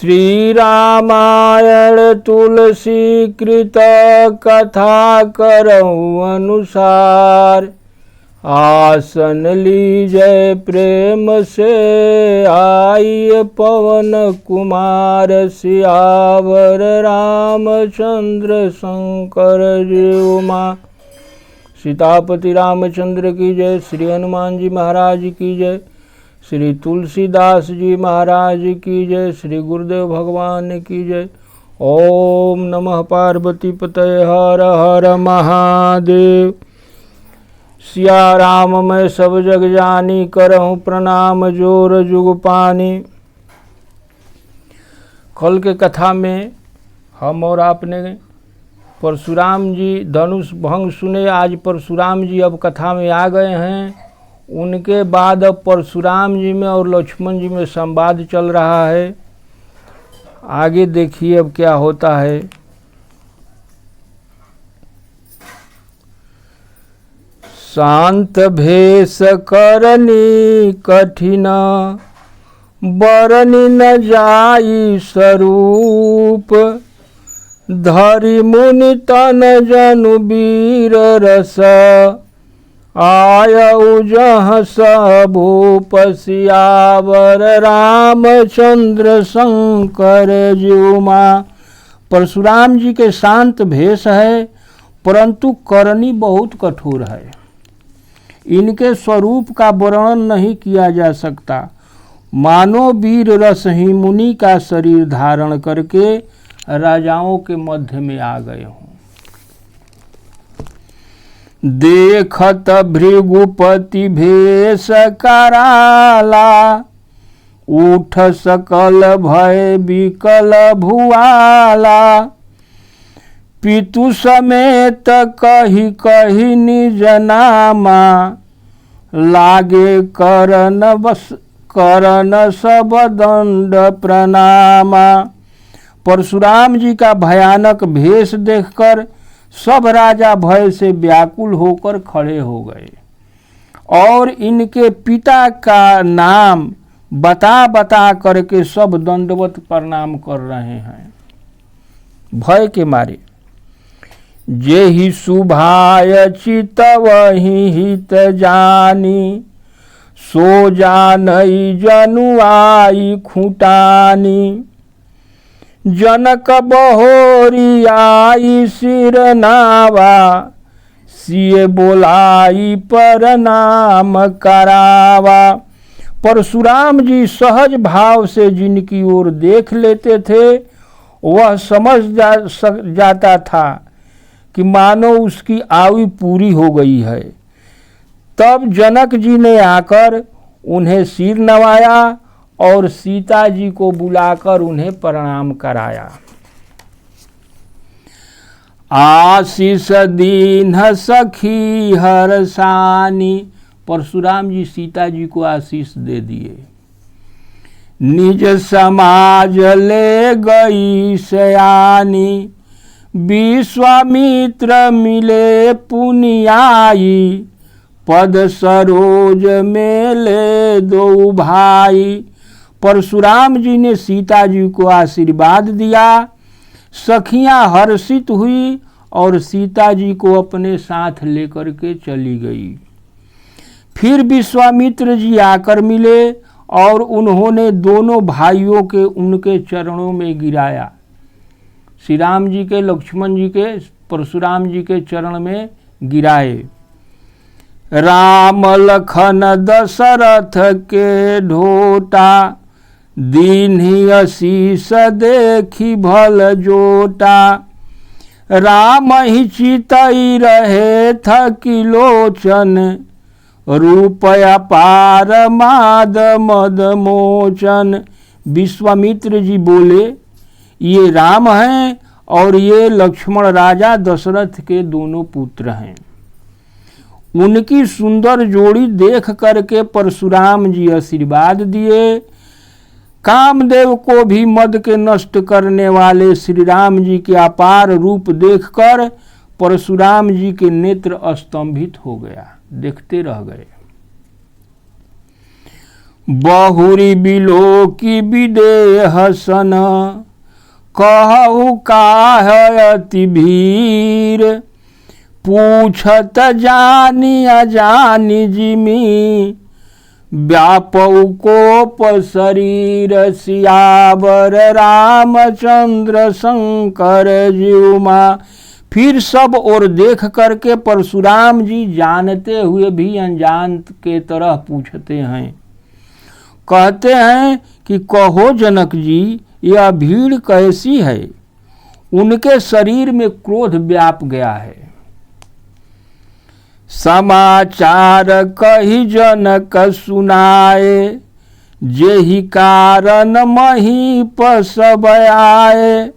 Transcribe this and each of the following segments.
श्री रामायण तुलसी कृत कथा करऊँ अनुसार। आसन लीजय प्रेम से आई पवन कुमार। सियावर रामचंद्र शंकर जी माँ। सीतापति रामचंद्र की जय। श्री हनुमान जी महाराज की जय। श्री तुलसीदास जी महाराज की जय। श्री गुरुदेव भगवान की जय। ओम नमः पार्वती पतये। हर हर महादेव। सिया राम मैं सब जग जानी, करहूँ प्रणाम जोर जुग पानी। कल के कथा में हम और आपने परशुराम जी धनुष भंग सुने। आज परशुराम जी अब कथा में आ गए हैं। उनके बाद अब परशुराम जी में और लक्ष्मण जी में संवाद चल रहा है। आगे देखिए अब क्या होता है। शांत भेष करनी कठिन, बरनी न जाई स्वरूप। धरि मुनि तन जनु वीर रस, आयऊ जहाँ सबूप। सियावर रामचंद्र शंकर जी माँ। परशुराम जी के शांत भेष है, परंतु करनी बहुत कठोर है। इनके स्वरूप का वर्णन नहीं किया जा सकता। मानो वीर रस ही मुनि का शरीर धारण करके राजाओं के मध्य में आ गए हों। देखत भृगुपति भेष कराला, उठ सकल भय विकल भुआला। पितु समेत कही कही निज नामा, लागे करन सब दंड प्रणामा। परशुराम जी का भयानक भेष देखकर सब राजा भय से व्याकुल होकर खड़े हो गए और इनके पिता का नाम बता बता करके सब दंडवत प्रणाम कर रहे हैं भय के मारे। जेहि शुभाय चितवहि हित जानी, सो जानई जनु आई खूटानी। जनक बहोरी आई सिर नावा, सिए बोलाई पर नाम करावा। परशुराम जी सहज भाव से जिनकी ओर देख लेते थे, वह समझ जाता था कि मानो उसकी आयु पूरी हो गई है। तब जनक जी ने आकर उन्हें सिर नवाया और सीता जी को बुलाकर उन्हें प्रणाम कराया। आशीष दीन सखी हरसानी। परशुराम जी सीता जी को आशीष दे दिए। निज समाज ले गई सयानी, विश्वामित्र मिले पुनियाई। पद सरोज में ले दो भाई। परशुराम जी ने सीता जी को आशीर्वाद दिया। सखियां हर्षित हुई और सीता जी को अपने साथ लेकर के चली गई। फिर विश्वामित्र जी आकर मिले और उन्होंने दोनों भाइयों के उनके चरणों में गिराया। श्री राम जी के लक्ष्मण जी के परशुराम जी के चरण में गिराए। राम लखन दशरथ के ढोटा, दीन्ही आशीष देखी भल जोटा। राम ही चितई रहे थकी लोचन, रूप अपार माद मद मोचन। विश्वामित्र जी बोले, ये राम हैं और ये लक्ष्मण राजा दशरथ के दोनों पुत्र हैं। उनकी सुंदर जोड़ी देख करके परशुराम जी आशीर्वाद दिए। कामदेव को भी मद के नष्ट करने वाले श्री राम जी के अपार रूप देखकर परशुराम जी के नेत्र स्तंभित हो गया, देखते रह गए। बहुरी बिलो की विदेह सन, कहु काहयति भीर, पूछत जानी अजानी जिमी, व्यापऊ कोप शरीर, सियावर रामचंद्र शंकर जीउमा। फिर सब और देख करके परशुराम जी जानते हुए भी अनजान के तरह पूछते हैं, कहते हैं कि कहो जनक जी, यह भीड़ कैसी है? उनके शरीर में क्रोध व्याप गया है। समाचार कही जनक सुनाए, जेहि कारण महीप सब आए।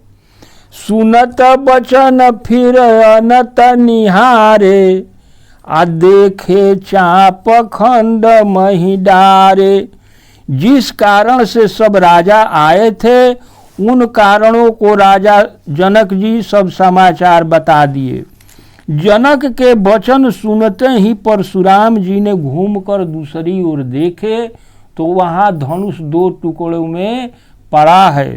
सुनत बचन फिर अनत निहारे, आ देखे चाप खंड मही डारे। जिस कारण से सब राजा आए थे, उन कारणों को राजा जनक जी सब समाचार बता दिए। जनक के वचन सुनते ही परशुराम जी ने घूमकर दूसरी ओर देखे तो वहां धनुष 2 टुकड़ों में पड़ा है।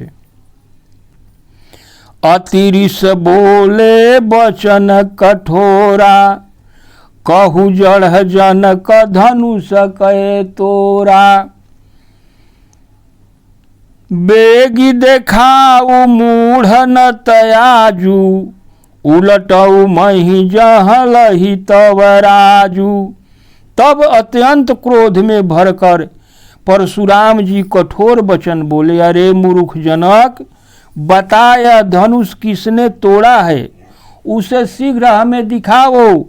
अतिरिस बोले वचन कठोरा, कहु जड़ जनक धनुष कहे तोरा। बेगी देखाऊ मूढ़ न तयाजू, उलटऊ मही जहलहि तव राजू। तब अत्यंत क्रोध में भरकर परशुराम जी कठोर वचन बोले, अरे मूर्ख जनक, बताया धनुष किसने तोड़ा है, उसे शीघ्र हमें दिखाओ,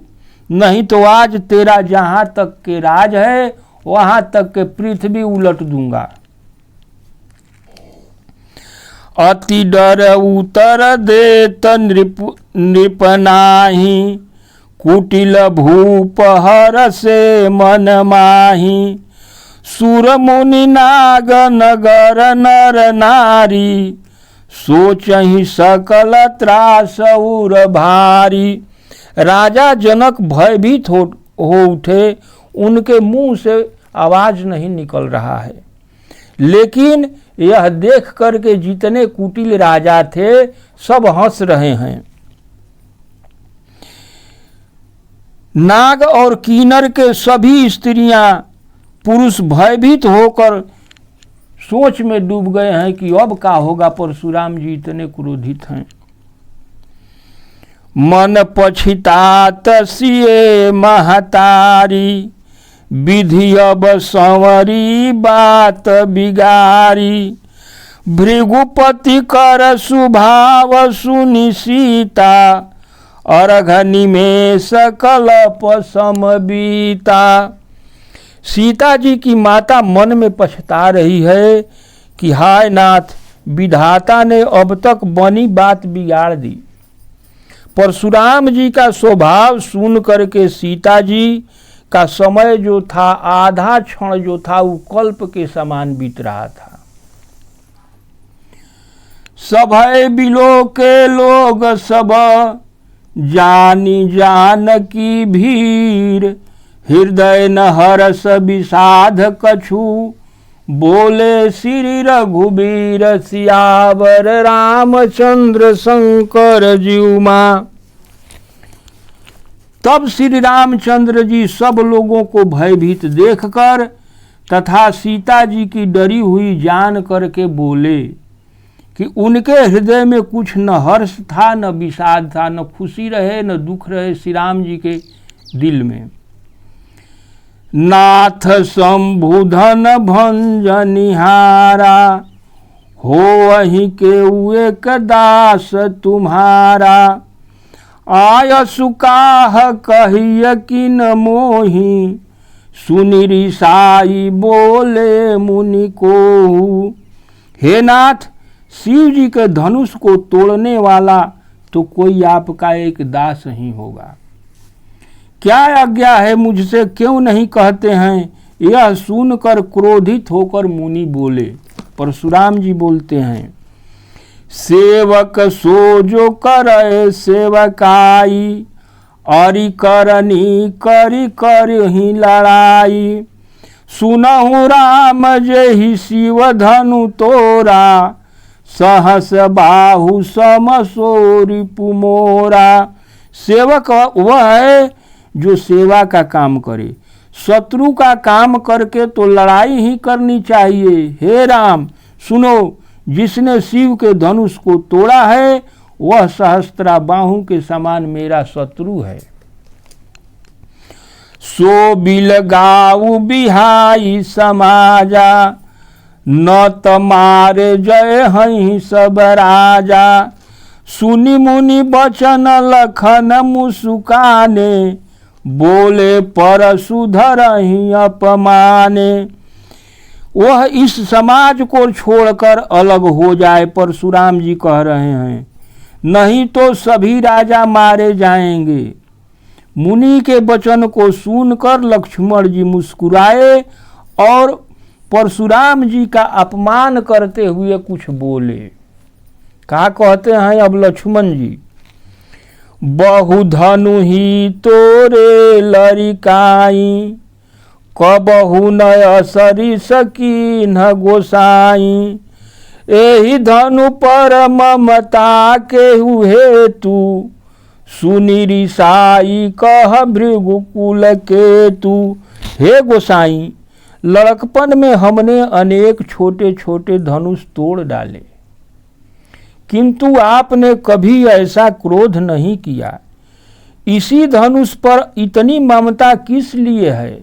नहीं तो आज तेरा जहां तक के राज है वहां तक के पृथ्वी उलट दूंगा। अति डर उतर देत नृपनाही, कुटिल भूप हर से मन माही। सुर मुनि नाग नगर नर नारी, सोचहि सकल त्रास उर भारी। राजा जनक भयभीत हो उठे, उनके मुंह से आवाज नहीं निकल रहा है, लेकिन यह देख करके जितने कुटिल राजा थे सब हंस रहे हैं। नाग और कीनर के सभी स्त्रियां पुरुष भयभीत होकर सोच में डूब गए हैं कि अब क्या होगा, परशुराम जी इतने क्रोधित हैं। मन पछितात सिए महतारी, विधि अब संवरी बात बिगारी। भृगुपति कर सुभाव सुनि सीता, अर्घ निमेष कलप समबीता। सीता जी की माता मन में पछता रही है कि हाय नाथ, विधाता ने अब तक बनी बात बिगाड़ दी। परशुराम जी का स्वभाव सुन करके सीता जी का समय जो था, आधा क्षण जो था, वो कल्प के समान बीत रहा था। सभय बिलो के लोग सब, जानी जानकी भीर। हृदय न हरस विषाद कछु, बोले श्री रघुबीर। सियावर रामचंद्र शंकर जीउमा। तब श्री रामचंद्र जी सब लोगों को भयभीत देखकर तथा सीता जी की डरी हुई जान करके बोले कि उनके हृदय में कुछ न हर्ष था, न विषाद था, न खुशी रहे न दुख रहे श्री राम जी के दिल में। नाथ शंभुधन भंजनिहारा, हो वहीं के एक दास तुम्हारा। आय सुकाह कहिय किन मोही, सुनि रिसाई बोले मुनि को। हे नाथ, शिव जी के धनुष को तोड़ने वाला तो कोई आपका एक दास ही होगा। क्या आज्ञा है मुझसे, क्यों नहीं कहते हैं? यह सुनकर क्रोधित होकर मुनि बोले। परशुराम जी बोलते हैं, सेवक सो जो करे सेवकाई, अरि करनी करी कर ही लड़ाई। सुनहु राम जेहि शिव धनु तोरा, सहस बाहु सम सो रिपु मोरा। सेवक वह है जो सेवा का काम करे, शत्रु का काम करके तो लड़ाई ही करनी चाहिए। हे राम सुनो, जिसने शिव के धनुष को तोड़ा है वह सहस्त्रा बाहु के समान मेरा शत्रु है। सो बिलगाऊ बिहाई समाजा, न तमारे जय हई सब राजा। सुनि मुनि बचन लखन मुसुकाने, बोले परशु धरहि अपमाने। वह इस समाज को छोड़कर अलग हो जाए, परशुराम जी कह रहे हैं, नहीं तो सभी राजा मारे जाएंगे। मुनि के वचन को सुनकर लक्ष्मण जी मुस्कुराए और परशुराम जी का अपमान करते हुए कुछ बोले। क्या कहते हैं अब लक्ष्मण जी? बहुधनु ही तोरे लरिकाई, कबहु नय सरी सकी न गोसाई। एहि धनु पर ममता के हेतु, सुनि रिसाई कह भृगुकुल केतु। हे गोसाई, लड़कपन में हमने अनेक छोटे छोटे धनुष तोड़ डाले, किंतु आपने कभी ऐसा क्रोध नहीं किया। इसी धनुष पर इतनी ममता किस लिए है?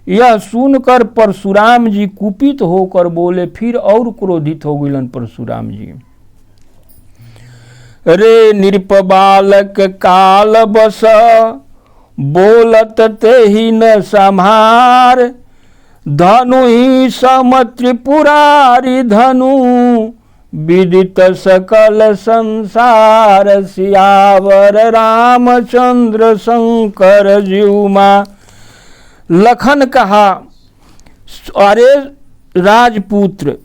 यह सुनकर परशुराम जी कुपित होकर बोले, फिर और क्रोधित हो गए परशुराम जी। रे नृप बालक काल बस, बोलत तेहि न संहार। धनु ही सम त्रिपुरारी धनु, विदित सकल संसार। सियावर रामचंद्र शंकर जीउमा। लखन कहा, अरे राजपुत्र,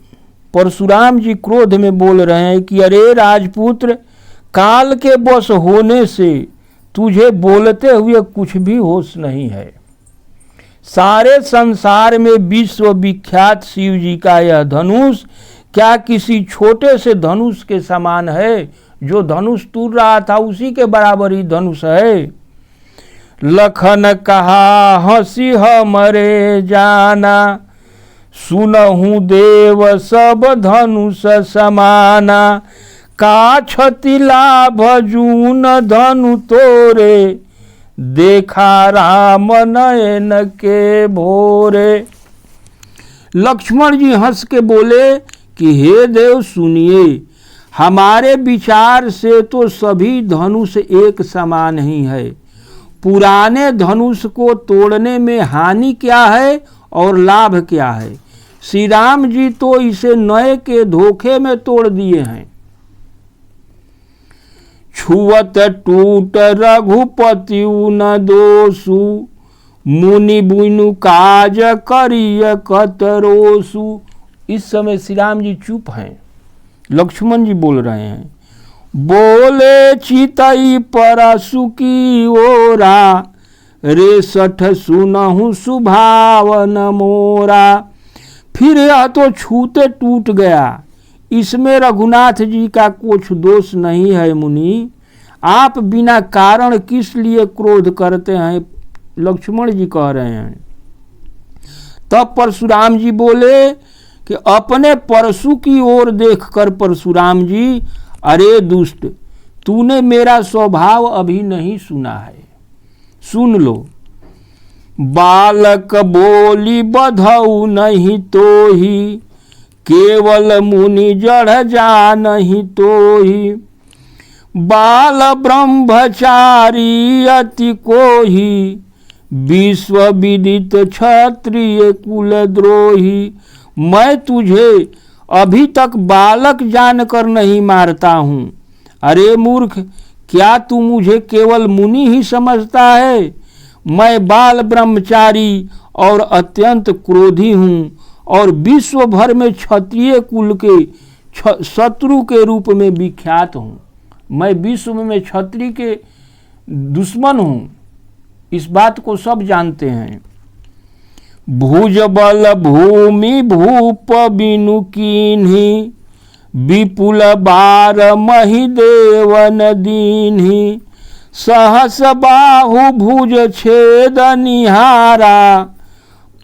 परशुराम जी क्रोध में बोल रहे हैं कि अरे राजपुत्र, काल के वश होने से तुझे बोलते हुए कुछ भी होश नहीं है। सारे संसार में विश्व विख्यात शिव जी का यह धनुष क्या किसी छोटे से धनुष के समान है? जो धनुष तूर रहा था उसी के बराबर ही धनुष है। लखन कहा, हंसी हमरे जाना, सुनहु देव सब धनुष समाना। का क्षति लाभ जून धनु तोरे, देखा राम नयन के भोरे। लक्ष्मण जी हंस के बोले कि हे देव सुनिए, हमारे विचार से तो सभी धनुष एक समान ही है। पुराने धनुष को तोड़ने में हानि क्या है और लाभ क्या है? श्री राम जी तो इसे नए के धोखे में तोड़ दिए हैं। छुअत टूट रघुपति न दोषु, मुनि बुनु काज करिय कतरोसु। इस समय श्री राम जी चुप हैं। लक्ष्मण जी बोल रहे हैं, बोले चितई परसु की ओरा, रे सठ सुनहु सुभावन मोरा। फिर यह तो छूते टूट गया, इसमें रघुनाथ जी का कुछ दोष नहीं है। मुनि, आप बिना कारण किस लिए क्रोध करते हैं? लक्ष्मण जी कह रहे हैं। तब परशुराम जी बोले कि अपने परशु की ओर देखकर परशुराम जी, अरे दुष्ट, तूने मेरा स्वभाव अभी नहीं सुना है, सुन लो। बालक बोली बधऊ नहीं तो ही, केवल मुनि जड़ जा नहीं तो ही। बाल ब्रह्मचारी अति को ही, विश्व विदित क्षत्रिय कुलद्रोही। मैं तुझे अभी तक बालक जानकर नहीं मारता हूँ। अरे मूर्ख, क्या तू मुझे केवल मुनि ही समझता है? मैं बाल ब्रह्मचारी और अत्यंत क्रोधी हूँ और विश्व भर में क्षत्रिय कुल के शत्रु के रूप में विख्यात हूँ। मैं विश्व में क्षत्रिय के दुश्मन हूँ, इस बात को सब जानते हैं। भुज बल भूमि भूप बिनु कीन्ही, विपुल बार मही देवन दीन्ही, सहस बाहु भुज छेद निहारा,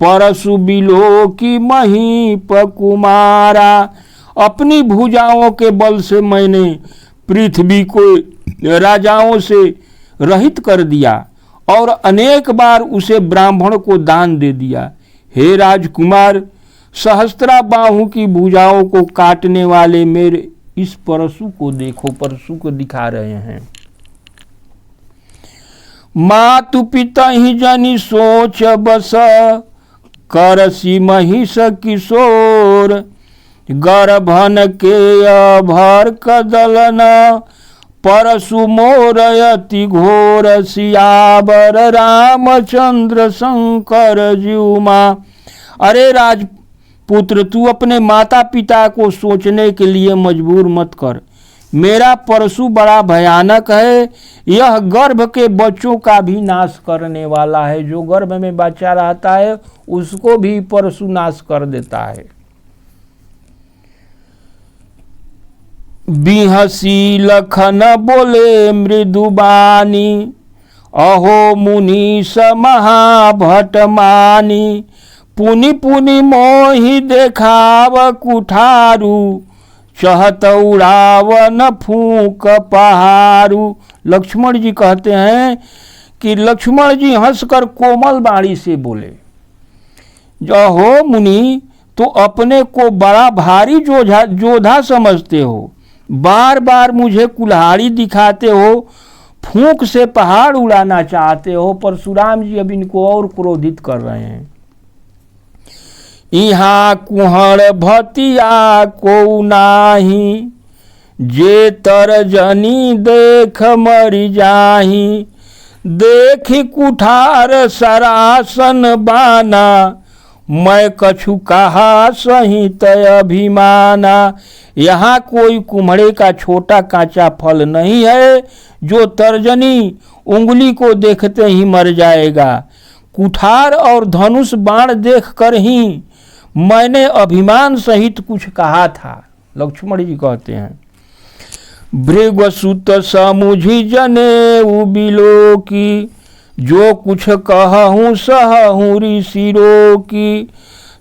परशु बिलो की महीप कुमारा। अपनी भुजाओं के बल से मैंने पृथ्वी को राजाओं से रहित कर दिया और अनेक बार उसे ब्राह्मण को दान दे दिया। हे राजकुमार, सहस्त्रा बाहु की भुजाओं को काटने वाले मेरे इस परशु को देखो। परशु को दिखा रहे हैं। मातु पिता ही जनि सोच बस, करसी महिष किशोर, गर्भन के अभर कदलन, परशु मोर अति घोर, सियावर रामचंद्र शंकर जीउमा। अरे राजपुत्र, तू अपने माता पिता को सोचने के लिए मजबूर मत कर। मेरा परशु बड़ा भयानक है। यह गर्भ के बच्चों का भी नाश करने वाला है। जो गर्भ में बच्चा रहता है उसको भी परशु नाश कर देता है। बिहसी लखन बोले मृदुबानी, अहो मुनीश महाभट मानी, पुनि पुनि मोहि देखाव कुठारू, चहत उड़ावन फूक पहारू। लक्ष्मण जी कहते हैं कि लक्ष्मण जी हंसकर कोमल वाणी से बोले, जो हो मुनि, तो अपने को बड़ा भारी जोधा समझते हो, बार बार मुझे कुल्हाड़ी दिखाते हो, फूंक से पहाड़ उड़ाना चाहते हो। परशुराम जी अब इनको और क्रोधित कर रहे हैं। यहाँ कुहड़ भतिया को नाही, जे तरजनी देख मरि जाही, देखी कुठार सरासन बाना, मैं कछु कहा सहित अभिमाना। यहाँ कोई कुम्हड़े का छोटा कांचा फल नहीं है जो तर्जनी उंगली को देखते ही मर जाएगा। कुठार और धनुष बाण देखकर ही मैंने अभिमान सहित कुछ कहा था। लक्ष्मण जी कहते हैं, भृगुसुत समुझी जनेऊ बिलो की, जो कुछ कहूँ सहूँ ऋषिरो की,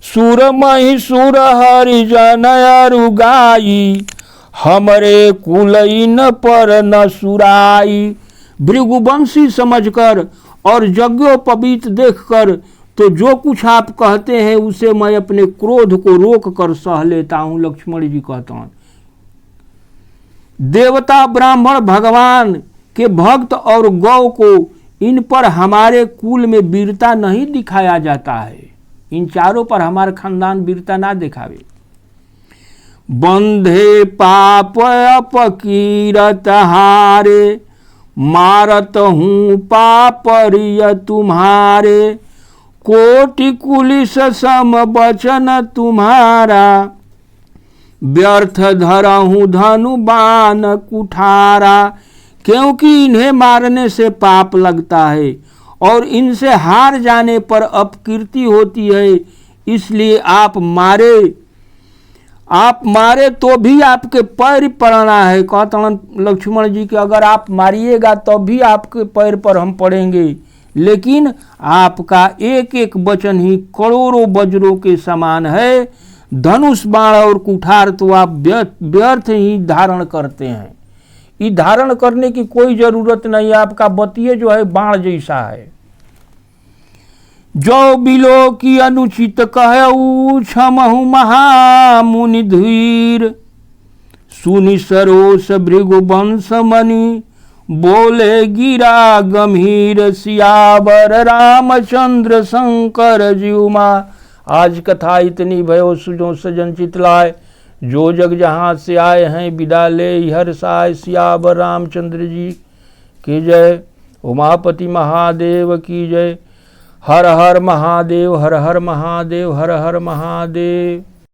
सुर मही सुर हरिजन अरुगाई, हमरे कुलइन पर न सुराई। भृगुवंशी समझकर और यज्ञोपवीत देखकर तो जो कुछ आप कहते हैं उसे मैं अपने क्रोध को रोक कर सह लेता हूँ। लक्ष्मण जी कहते हैं, देवता ब्राह्मण भगवान के भक्त और गौ को इन पर हमारे कुल में वीरता नहीं दिखाया जाता है। इन चारों पर हमारा खानदान वीरता ना दिखावे। बंधे पाप अपकीरत हारे, मारत हूँ पापरिय तुम्हारे, कोटि कुलिस सम बचन तुम्हारा, व्यर्थ धरहूँ धनु बाण कुठारा। क्योंकि इन्हें मारने से पाप लगता है और इनसे हार जाने पर अपकीर्ति होती है, इसलिए आप मारे तो भी आपके पैर पड़ना है। कहता लक्ष्मण जी कि अगर आप मारिएगा तो भी आपके पैर पर हम पड़ेंगे, लेकिन आपका एक एक वचन ही करोड़ों वज्रों के समान है। धनुष बाण और कुठार तो आप व्यर्थ ही धारण करते हैं। ये धारण करने की कोई जरूरत नहीं है। आपका बतिये जो है बाण जैसा है। जो बिलो की अनुचित कहऊ, क्षमहु महामुनि धीर, सुनि सरोस भृगुवंश मणि, बोले गिरा गंभीर, सियावर रामचंद्र शंकर जीउमा। आज कथा इतनी भयो सुजो सजन चितलाय, जो जग जहाँ से आए हैं विदा ले हर साय। सियावर रामचंद्र जी की जय। उमापति महादेव की जय। हर हर महादेव, हर हर महादेव, हर हर महादेव।